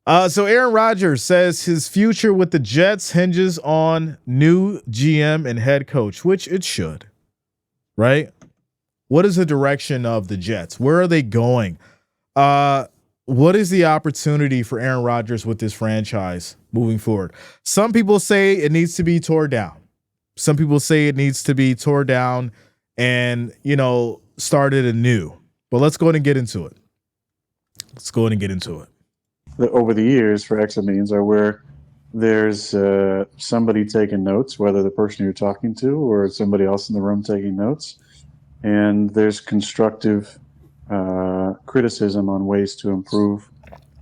So Aaron Rodgers says his future with the Jets hinges on new GM and head coach, which it should, right? What is the direction of the Jets? Where are they going? What is the opportunity for Aaron Rodgers with this franchise moving forward? Some people say it needs to be tore down. Some people say it needs to be tore down and, started anew. But let's go ahead and get into it. Over the years for exit meetings are where there's somebody taking notes, whether the person you're talking to or somebody else in the room taking notes. And there's constructive criticism on ways to improve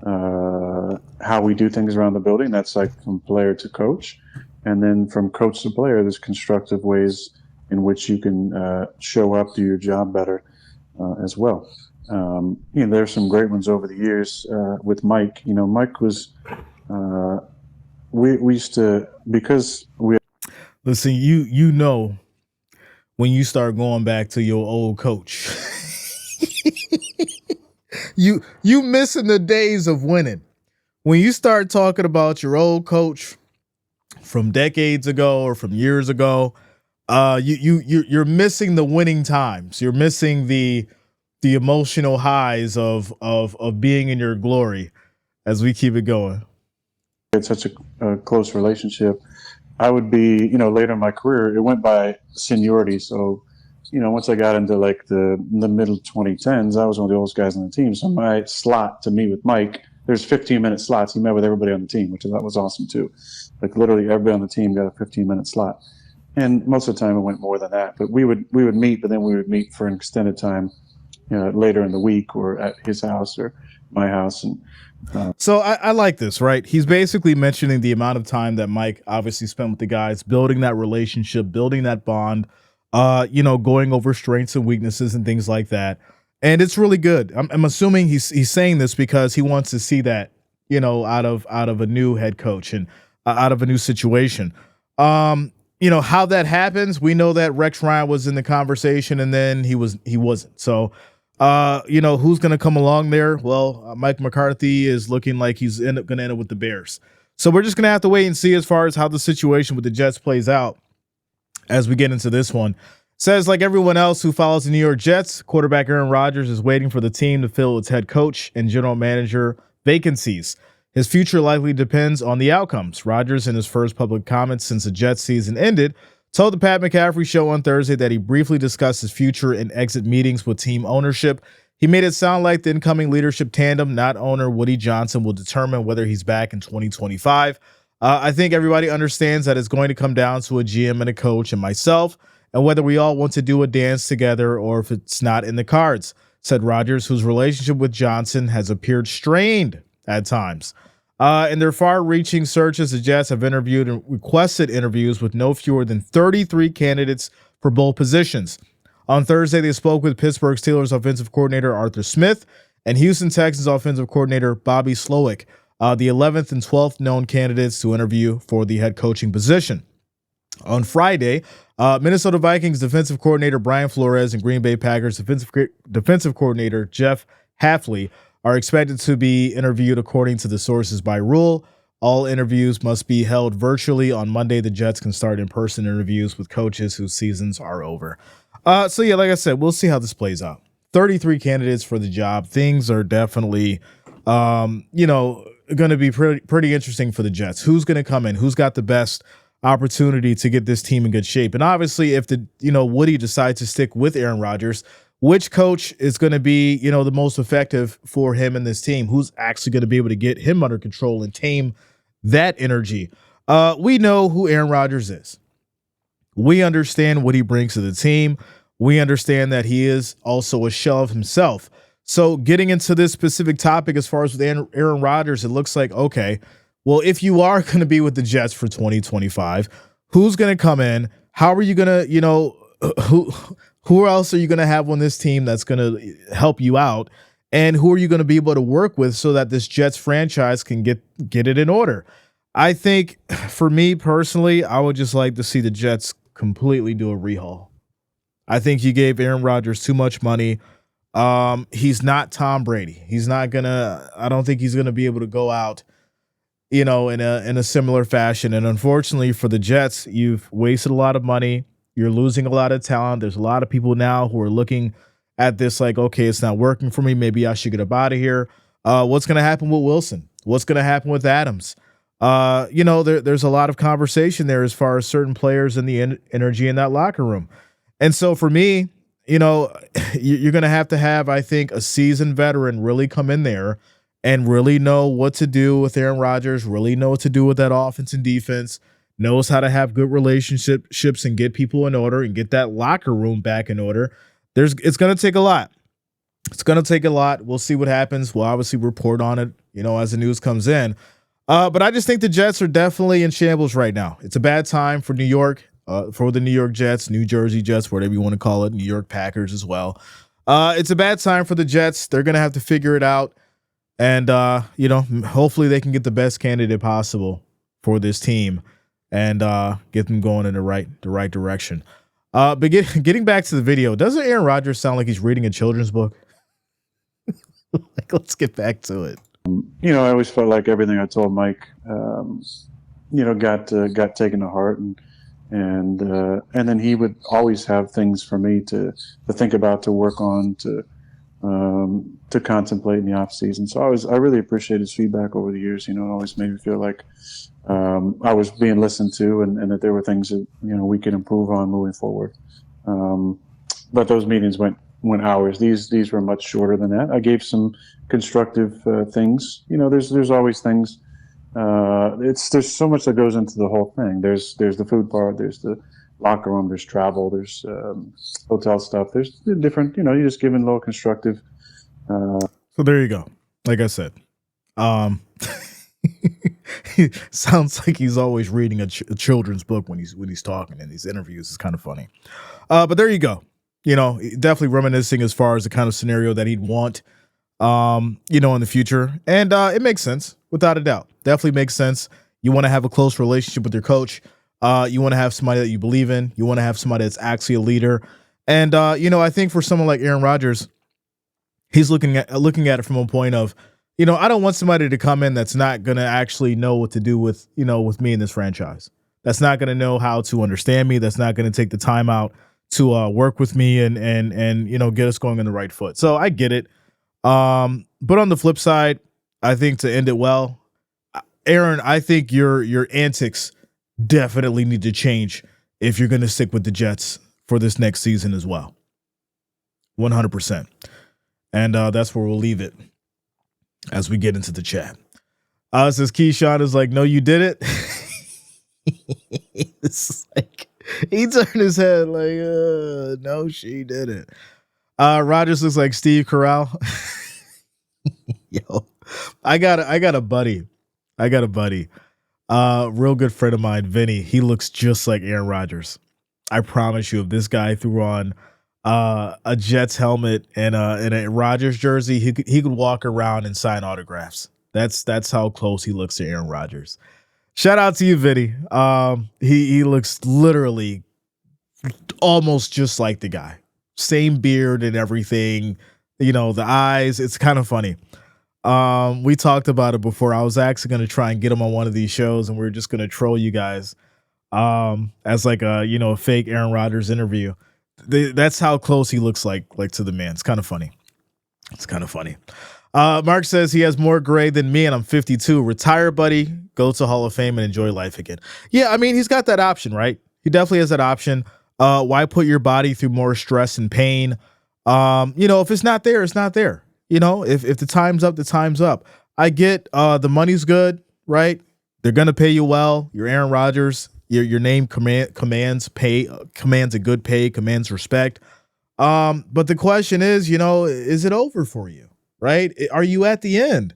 how we do things around the building. That's like from player to coach. And then from coach to player, there's constructive ways in which you can show up, do your job better as well. There's some great ones over the years with Mike. Mike was, we used to, because we. Listen, when you start going back to your old coach, you missing the days of winning. When you start talking about your old coach from decades ago or from years ago, you're missing the winning times. You're missing the emotional highs of being in your glory as we keep it going. It's such a close relationship. I would be, later in my career, it went by seniority. So, once I got into like the middle 2010s, I was one of the oldest guys on the team. So my slot to meet with Mike, there's 15-minute slots. He met with everybody on the team, which I thought was awesome too. Like literally everybody on the team got a 15-minute slot. And most of the time it went more than that. But we would meet, but then we would meet for an extended time later in the week or at his house or my house. And so I like this, right? He's basically mentioning the amount of time that Mike obviously spent with the guys, building that relationship, building that bond, going over strengths and weaknesses and things like that. And it's really good. I'm assuming he's saying this because he wants to see that, out of a new head coach and out of a new situation. How that happens, we know that Rex Ryan was in the conversation and then he wasn't. So who's going to come along there? Well, Mike McCarthy is looking like he's going to end up with the Bears. So we're just going to have to wait and see as far as how the situation with the Jets plays out as we get into this one. Says, like everyone else who follows the New York Jets, quarterback Aaron Rodgers is waiting for the team to fill its head coach and general manager vacancies. His future likely depends on the outcomes. Rodgers, in his first public comments since the Jets season ended, told the Pat McAfee Show on Thursday that he briefly discussed his future in exit meetings with team ownership. He made it sound like the incoming leadership tandem, not owner Woody Johnson, will determine whether he's back in 2025. I think everybody understands that it's going to come down to a GM and a coach and myself, and whether we all want to do a dance together or if it's not in the cards, said Rodgers, whose relationship with Johnson has appeared strained at times. In their far-reaching searches, the Jets have interviewed and requested interviews with no fewer than 33 candidates for both positions. On Thursday, they spoke with Pittsburgh Steelers offensive coordinator Arthur Smith and Houston Texans offensive coordinator Bobby Slowick, the 11th and 12th known candidates to interview for the head coaching position. On Friday, Minnesota Vikings defensive coordinator Brian Flores and Green Bay Packers defensive coordinator Jeff Hafley are expected to be interviewed according to the sources by rule. All interviews must be held virtually. On Monday, the Jets can start in-person interviews with coaches whose seasons are over. Like I said, we'll see how this plays out. 33 candidates for the job. Things are definitely, going to be pretty interesting for the Jets. Who's going to come in? Who's got the best opportunity to get this team in good shape? And obviously, if Woody decides to stick with Aaron Rodgers, which coach is going to be, the most effective for him and this team? Who's actually going to be able to get him under control and tame that energy? We know who Aaron Rodgers is. We understand what he brings to the team. We understand that he is also a shell of himself. So getting into this specific topic as far as with Aaron Rodgers, it looks like, okay, well, if you are going to be with the Jets for 2025, who's going to come in? How are you going to, who else are you going to have on this team that's going to help you out? And who are you going to be able to work with so that this Jets franchise can get it in order? I think for me personally, I would just like to see the Jets completely do a rehaul. I think you gave Aaron Rodgers too much money. He's not Tom Brady. I don't think he's gonna be able to go out, in a similar fashion. And unfortunately for the Jets, you've wasted a lot of money. You're losing a lot of talent. There's a lot of people now who are looking at this like, okay, it's not working for me. Maybe I should get up out of here. What's going to happen with Wilson? What's going to happen with Adams? There's a lot of conversation there as far as certain players and the energy in that locker room. And so for me, you're going to have, I think, a seasoned veteran really come in there and really know what to do with Aaron Rodgers, really know what to do with that offense and defense, knows how to have good relationships and get people in order and get that locker room back in order. It's going to take a lot. It's going to take a lot. We'll see what happens. We'll obviously report on it, as the news comes in. But I just think the Jets are definitely in shambles right now. It's a bad time for New York, for the New York Jets, New Jersey Jets, whatever you want to call it, New York Packers as well. It's a bad time for the Jets. They're going to have to figure it out. And, hopefully they can get the best candidate possible for this team and get them going in the right direction. But getting back to the video, doesn't Aaron Rodgers sound like he's reading a children's book? Let's get back to it. I always felt like everything I told Mike, got taken to heart, and then he would always have things for me to think about, to work on, to contemplate in the off season. So I really appreciate his feedback over the years. It always made me feel like I was being listened to, and that there were things that we could improve on moving forward. But those meetings went hours. These were much shorter than that. I gave some constructive things. There's always things. There's so much that goes into the whole thing. There's the food part. There's the locker room. There's travel. There's hotel stuff. There's different. You're just giving a little constructive. So there you go. Like I said, sounds like he's always reading a children's book when he's talking in these interviews. It's kind of funny. But there you go. Definitely reminiscing as far as the kind of scenario that he'd want, in the future. And it makes sense, without a doubt. Definitely makes sense. You want to have a close relationship with your coach. You want to have somebody that you believe in. You want to have somebody that's actually a leader. And, I think for someone like Aaron Rodgers, he's looking at it from a point of, I don't want somebody to come in that's not going to actually know what to do with me in this franchise. That's not going to know how to understand me. That's not going to take the time out to work with me and get us going on the right foot. So I get it. But on the flip side, I think to end it well, Aaron, I think your antics definitely need to change if you're going to stick with the Jets for this next season as well. 100%. And that's where we'll leave it as we get into the chat. It says Keyshawn is like, no, you did it. It's like he turned his head like, no, she didn't. Rodgers looks like Steve Carell. Yo, I got a buddy. Real good friend of mine, Vinny. He looks just like Aaron Rodgers. I promise you, if this guy threw on a Jets helmet and a Rodgers jersey, he could walk around and sign autographs. That's how close he looks to Aaron Rodgers. Shout out to you, Vinny. He looks literally almost just like the guy. Same beard and everything. The eyes. It's kind of funny. We talked about it before. I was actually going to try and get him on one of these shows, and we are just going to troll you guys as like a fake Aaron Rodgers interview. That's how close he looks like to the man. It's kind of funny. Mark says he has more gray than me, and I'm 52. Retire, buddy. Go to Hall of Fame and enjoy life again. Yeah, I mean, he's got that option, right? He definitely has that option. Why put your body through more stress and pain? If it's not there, it's not there. If the time's up, the time's up. I get the money's good, right? They're gonna pay you well. You're Aaron Rodgers. Your name commands a good pay, commands respect. But the question is, is it over for you? Right? Are you at the end?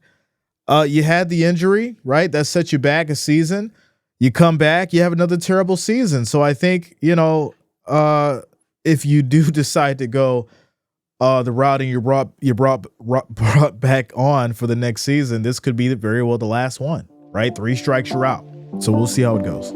You had the injury, right? That set you back a season. You come back, you have another terrible season. So I think, if you do decide to go the route and you brought back on for the next season, this could be very well the last one, right? 3 strikes, you're out. So we'll see how it goes.